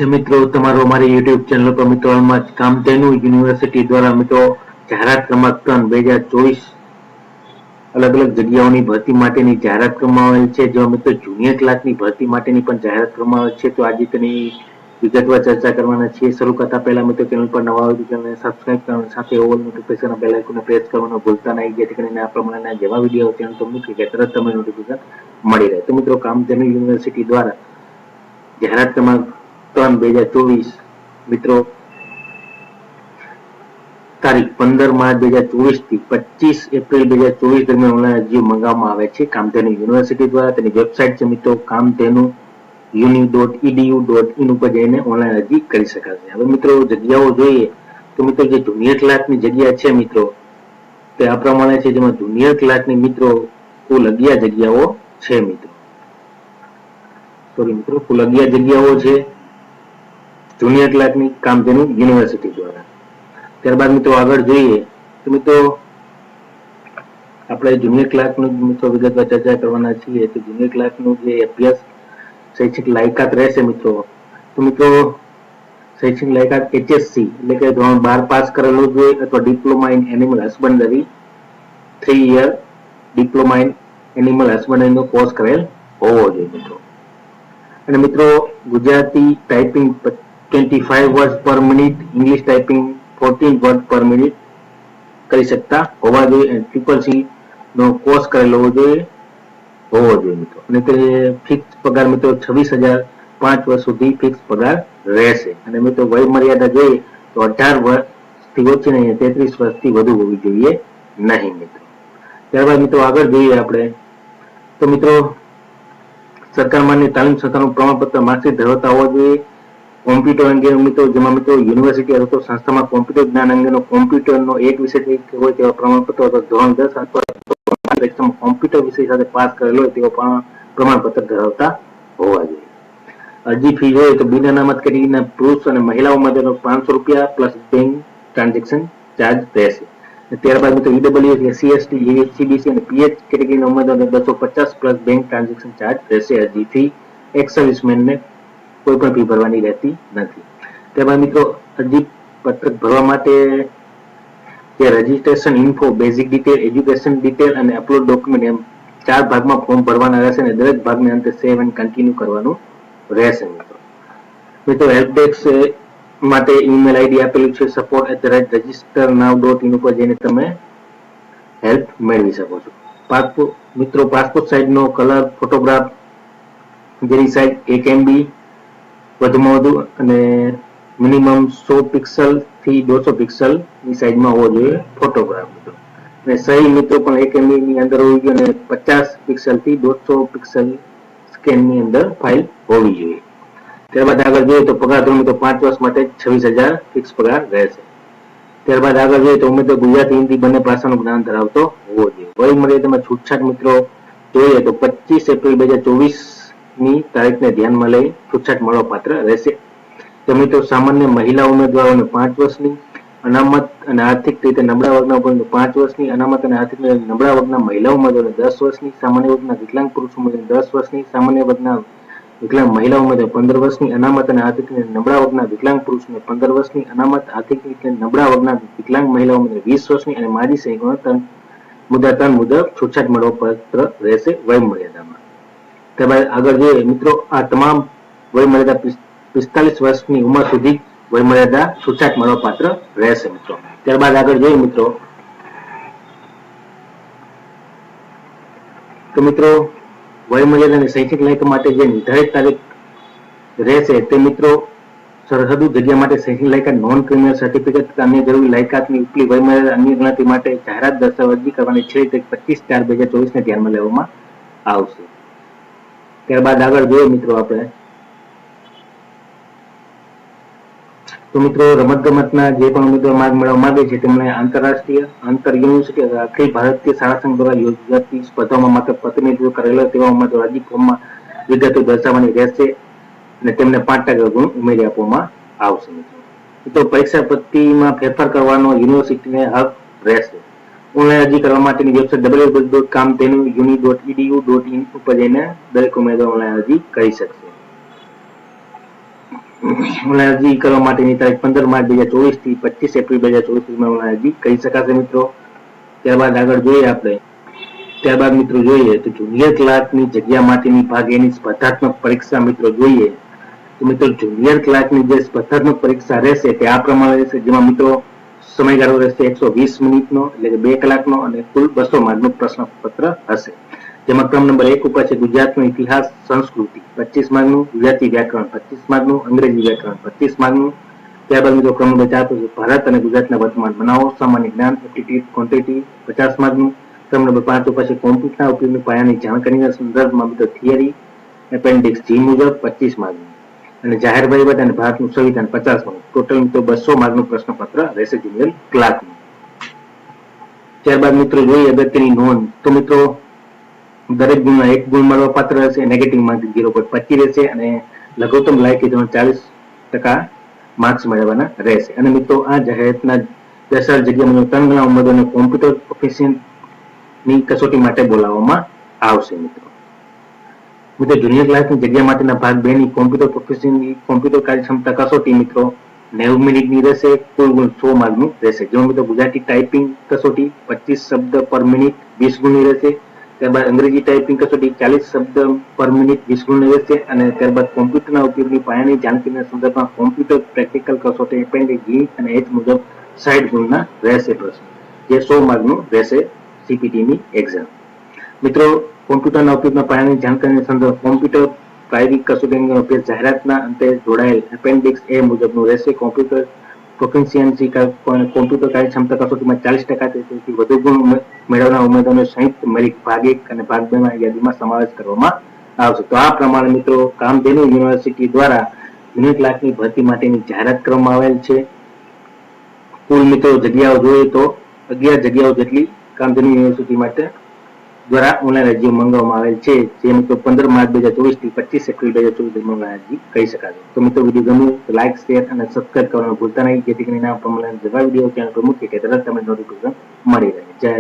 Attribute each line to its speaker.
Speaker 1: તો મિત્રો તમારો અમારી YouTube ચેનલ પર મિત્રોમાં કામધેનુ યુનિવર્સિટી દ્વારા મિત્રો જાહેરાત ક્રમાંક 3 2024 અલગ અલગ જગ્યાઓની ભરતી માટેની જાહેરાત કરવામાં આવેલ છે. જો મિત્રો જુનિયર ક્લાર્કની ભરતી માટેની પણ જાહેરાત કરવામાં આવેલ છે, તો આજે તેની વિગતવાર ચર્ચા કરવાના છીએ. શરૂ કરતા પહેલા મિત્રો ચેનલ પર નવા હોય તો ચેનલને સબસ્ક્રાઇબ કરવાનું સાથે ઓલ નોટિફિકેશન બેલ આઇકોનને પ્રેસ કરવાનું ભૂલતા નહીં, જેથી કરીને આ પ્રમાણેના જેવા વિડીયો ચેનલ પર મૂકી કે તરત તમને નોટિફિકેશન મળી રહે. તો મિત્રો કામધેનુ યુનિવર્સિટી દ્વારા જાહેરાત ક્રમાંક 3/2024 મિત્રો તારીખ 15 માર્ચ 2024 થી 25 એપ્રિલ 2024 દરમિયાન ઓનલાઈન અરજીઓ મંગાવવામાં આવે છે કામધેનુ યુનિવર્સિટી દ્વારા. તેની વેબસાઇટ છે મિત્રો kamdhenu.edu.in ઉપર જઈને ઓનલાઈન અરજી કરી શકાશે. હવે મિત્રો જગ્યાઓ જોઈએ તો મિત્રો જે જુનિયર ક્લાર્કની જગ્યા છે મિત્રો તે આ પ્રમાણે છે, જેમાં જુનિયર ક્લાર્કની મિત્રો કુલ 11 જગ્યાઓ છે મિત્રો. કુલ 11 જગ્યાઓ છે જુનિયર ક્લાર્કની કામધેનુ યુનિવર્સિટી દ્વારા. ત્યારબાદ મિત્રો આગળ જોઈએ તો મિત્રો આપણે જુનિયર ક્લાર્કનું મિત્રો વિગતવાર ચર્ચા કરવાના છીએ. તો જુનિયર ક્લાર્કનું જે અભ્યાસ શૈક્ષણિક લાયકાત રહેશે મિત્રો, તો મિત્રો શૈક્ષણિક લાયકાત HSC એટલે કે ધોરણ 12 પાસ કરેલું જોઈએ અથવા diploma in animal husbandry 3 year diploma in animal હસબન્ડરીનો કોર્સ કરેલ હોવો જોઈએ મિત્રો. અને મિત્રો Gujarati typing 25 word per minute, English typing 14 word per minute કરી શકતા હોવા જોઈએ અને CCC નો કોર્સ કરેલો હોવો જોઈએ મિત્રો. અને તે ફિક્સ પગાર મિત્રો 26,000 5 વર્ષ સુધી ફિક્સ પગાર રહેશે. અને મિત્રો વય મર્યાદા જોઈએ તો 18 વર્ષથી ઓછી નહીં, 33 વર્ષથી વધુ હોવી જોઈએ નહીં મિત્રો. ત્યારબાદ મિત્રો આગળ જોઈએ આપણે તો મિત્રો સરકાર માન્ય તાલીમ સંસ્થાનું પ્રમાણપત્ર માર્કશીટ ધરાવતા હોવા જોઈએ. કોમ્પ્યુટર અંગેનું મિત્રો જેમાં મિત્રો યુનિવર્સિટી અથવા સંસ્થામાં કોમ્પ્યુટર જ્ઞાન અંગેનો કોમ્પ્યુટરનો એક વિષય હોય તેવા પ્રમાણપત્ર અથવા ધોરણ 10 અથવા કોમ્પ્યુટર વિષય સાથે પાસ કરેલો હોય તેવા પ્રમાણપત્ર ધરાવતા હોવા જોઈએ. અરજી ફી જોઈએ તો બિન અનામત કેટેગરીના પુરુષ અને મહિલાઓ માટે ₹500 પ્લસ બેંક ટ્રાન્ઝેક્શન ચાર્જ રહેશે. ત્યારબાદ મિત્રો EWS, SC, ST, CBC અને PH કેટેગરીના ઉમેદવારોને 250 પ્લસ બેંક ટ્રાન્ઝેક્શન ચાર્જ રહેશે. અરજી ફી એક્સ સર્વિસમેનને કોઈ પણ ફી ભરવાની રહેતી નથી. ત્યારબાદ મિત્રો અરજી પત્રક ભરવા માટે જે registration info, basic detail, education detail અને અપલોડ ડોક્યુમેન્ટ એમ 4 ભાગમાં ફોર્મ ભરવાના રહેશે અને દરેક ભાગને અંતે સેવ એન્ડ કન્ટિન્યુ કરવાનું રહેશે મિત્રો. હેલ્પ ડેસ્ક માટે ઈમેલ આઈડી આપેલું છે support@registernow.in ઉપર જઈને તમે હેલ્પ મેળવી શકો છો. પાસપોર્ટ સાઇઝનો કલર ફોટોગ્રાફ જેની સાઇઝ 1 MB વધુમાં વધુ અને મિનિમમ 100 પિક્સલ થી 200 પિક્સલ ની સાઇઝમાં હોવો જોઈએ ફોટોગ્રાફ મિત્રો. અને સહી મિત્રો પણ 1 MB ની અંદર હોવી જોઈએ અને 50 પિક્સલ થી 200 પિક્સલ સ્કેન ની અંદર ફાઇલ હોવી જોઈએ. ત્યારબાદ આગળ જોઈએ તો પગાર ધોરણ મિત્રો 5 વર્ષ માટે 26,000 ફિક્સ પગાર રહેશે. ત્યારબાદ આગળ જોઈએ તો ઉમેદવાર ગુજરાતી હિન્દી બંને ભાષાનું જ્ઞાન ધરાવતો હોવો જોઈએ. વય મર્યાદામાં છૂટછાટ મિત્રો જોઈએ તો 25 એપ્રિલ 2024 ની તારીખને ધ્યાનમાં લઈ છૂટછાટ મળવા પાત્ર રહેશે. તો મિત્રો સામાન્ય મહિલા ઉમેદવારોને 5 વર્ષની, અનામત અને આર્થિક રીતે નબળા વર્ગના ઉમેદવારોને 5 વર્ષની, અનામત અને આર્થિક રીતે નબળા વર્ગના મહિલા ઉમેદવારોને 10 વર્ષની, સામાન્ય વર્ગના વિકલાંગ પુરુષ ઉમેદવારોને 10 વર્ષની, સામાન્ય વર્ગના વિકલાંગ મહિલા ઉમેદવાર 15 વર્ષની, અનામત અને આર્થિક રીતે નબળા વર્ગના વિકલાંગ પુરુષને 15 વર્ષની, અનામત આર્થિક રીતે નબળા વર્ગના વિકલાંગ મહિલા ઉમેદવાર 20 વર્ષની અને માજી સૈનિકોને મુદ્દા મુજબ છૂટછાટ મળવા પાત્ર રહેશે વય મર્યાદામાં. ત્યારબાદ આગળ જોઈએ મિત્રો આ તમામ વય મર્યાદા 45 વર્ષની ઉંમર સુધી વય મર્યાદા છૂટછાટ મળવા પાત્ર રહેશે મિત્રો. ત્યારબાદ આગળ જોઈએ મિત્રો તો મિત્રો વય મર્યાદા અને શૈક્ષણિક લાયકાત માટે જે નિર્ધારિત તારીખ રહેશે તે મિત્રો સરહદુ જગ્યા માટે શૈક્ષણિક લાયકાત, નોન ક્રિમિનલ સર્ટિફિકેટ, અન્ય જરૂરી લાયકાતની ઉપલી વય મર્યાદા અન્ય ગણતરી માટે જાહેરાત દર્શાવવા અરજી કરવાની છેલ્લી તારીખ 25/4/2024 ને ધ્યાનમાં લેવામાં આવશે. ત્યારબાદ આગળ જોઈએ મિત્રો આપણે તો મિત્રો રમતગમતના જે પણ ઉમેદવાર માર્ગ મેળવવા માંગે છે તેમને આંતરરાષ્ટ્રીય, આંતર યુનિવર્સિટી અથવા અખિલ ભારતીય શાળા સંઘ દ્વારા યોજાતી સ્પર્ધાઓમાં માત્ર પ્રતિનિધિત્વ કરેલો તેવા ઉમેદવાર અરજી ફોર્મમાં વિગતો દર્શાવવાની રહેશે અને તેમને 5% ગુણ ઉમેરી આપવામાં આવશે મિત્રો. પરીક્ષા પદ્ધતિમાં ફેરફાર કરવાનો યુનિવર્સિટીને હક રહેશે. ઓનલાઈન અરજી કરવા માટેની વેબસાઇટ www.kamdhenu.edu.in ઉપર જઈને દરેક ઉમેદવાર ઓનલાઈન અરજી કરી શકશે. ઓનલાઈન અરજી કરવા માટેની તારીખ 15 માર્ચ 2024 થી 25 એપ્રિલ 2024 સુધીમાં ઓનલાઈન અરજી કરી શકાશે મિત્રો. ત્યારબાદ આગળ જોઈએ આપણે. ત્યારબાદ મિત્રો જોઈએ તો જુનિયર ક્લાર્કની જગ્યા માટેની ભાગ એની સ્પર્ધાત્મક પરીક્ષા મિત્રો જોઈએ તો મિત્રો જુનિયર ક્લાર્કની જે સ્પર્ધાત્મક પરીક્ષા રહેશે તે આ પ્રમાણે રહેશે, જેમાં મિત્રો સમયગાળો રહેશે 120 મિનિટનો એટલે કે 2 કલાકનો અને કુલ 200 માર્કનું પ્રશ્નપત્ર હશે. જેમાં ક્રમ નંબર 1 ઉપર છે ગુજરાતનો ઇતિહાસ સંસ્કૃતિ 25 માર્કનું, ગુજરાતી વ્યાકરણ 25 માર્કનું, અંગ્રેજી વ્યાકરણ 25 માર્કનું. ત્યારબાદ મિત્રો ક્રમ નંબર 4 પર ભારત અને ગુજરાતના વર્તમાન બનાવો સામાન્ય જ્ઞાન એપ્ટિટ્યુડ ક્વોન્ટિટી 50 માર્કનું. ક્રમ નંબર 5 ઉપર છે કોમ્પ્યુટરના ઉપયોગની પાયાની જાણકારીના સંદર્ભમાં મિત્રો થિયરી એપેન્ડિક્સ G મુજબ 25 માર્કનું અને જાહેર વહીવટ અને ભારતનું સંવિધાન 50 માર્ક. ટોટલ મિત્રો 200 માર્કનું પ્રશ્નપત્ર રહેશે જુનિયર ક્લાર્કનું. ત્યારબાદ મિત્રો જોઈએ અગત્યની નોંધ તો મિત્રો દરેક ગુણના 1 ગુણ મળવા પાત્ર રહેશે, નેગેટિવ માર્ક 0.25 રહેશે અને લઘુત્તમ લાયકી ધોરણ 40% માર્ક્સ મેળવવાના રહેશે. અને મિત્રો આ જાહેરાતના દર્શાવેલ જગ્યામાં 3 ગણા ઉમેદવારોને કોમ્પ્યુટર પ્રોફિશિયન્ટની કસોટી માટે બોલાવવામાં આવશે મિત્રો. મિત્રો જુનિયર ક્લાર્કની જગ્યા માટેના ભાગ 2 ની કોમ્પ્યુટર પ્રોફિશિયન્ટની કોમ્પ્યુટર કાર્યક્ષમતા કસોટી મિત્રો 90 મિનિટની રહેશે, કુલ ગુણ 100 માર્કનું રહેશે. જેમાં મિત્રો ગુજરાતી ટાઈપિંગ કસોટી 25 શબ્દ પર મિનિટ 20 ગુણની રહેશે. ત્યારબાદ અંગ્રેજી ટાઈપિંગ કસોટી 40 શબ્દ પર મિનિટ 20 ગુણની રહેશે અને ત્યારબાદ કોમ્પ્યુટરના ઉપયોગની પાયાની જાણકારીના સંદર્ભમાં કોમ્પ્યુટર પ્રેક્ટિકલ કસોટી એપેન્ડિક્સ G અને H મુજબ 60 ગુણના રહેશે પ્રશ્ન, જે 100 માર્કનું રહેશે CPT ની એક્ઝામ. મિત્રો કોમ્પ્યુટરના ઉપયોગના પાયાની જાણકારીના સંદર્ભ કોમ્પ્યુટર પ્રાયોગિક કસોટીનો અભ્યાસ જાહેરાતના અંતે જોડાયેલ એપેન્ડિક્સ A મુજબનું રહેશે. કોમ્પ્યુટર પ્રોફિશિયન્સી કોમ્પ્યુટર કાર્યક્ષમતા કસોટીમાં 40% તેથી વધુ ગુણ મેળવનાર ઉમેદવારોને સંયુક્ત મેરિટ ભાગ 1 અને ભાગ 2 માં યાદીમાં સમાવેશ કરવામાં આવશે. તો આ પ્રમાણે મિત્રો કામધેનુ યુનિવર્સિટી દ્વારા જુનિયર ક્લાર્કની ભરતી માટેની જાહેરાત કરવામાં આવેલ છે. કુલ મિત્રો જગ્યાઓ જોઈએ તો 11 જગ્યાઓ જેટલી કામધેનુ યુનિવર્સિટી માટે દ્વારા ઓનલાઈન અરજીઓ મંગાવવામાં આવેલ છે, જે મિત્રો 15 માર્ચ 2024 થી 25 એપ્રિલ 2024 ઓનલાઈન અરજી કરી શકાશે. તો મિત્રો વિડીયો ગમ્યો તો લાઈક, શેર અને સબસ્ક્રાઇબ કરવાનું ભૂલતા નહીં, જેથી કરીને આ પ્રમાણે નવા વિડીયો ચેનલ પર મૂકીએ કે તરત તમને નોટિફિકેશન મળી રહે. જય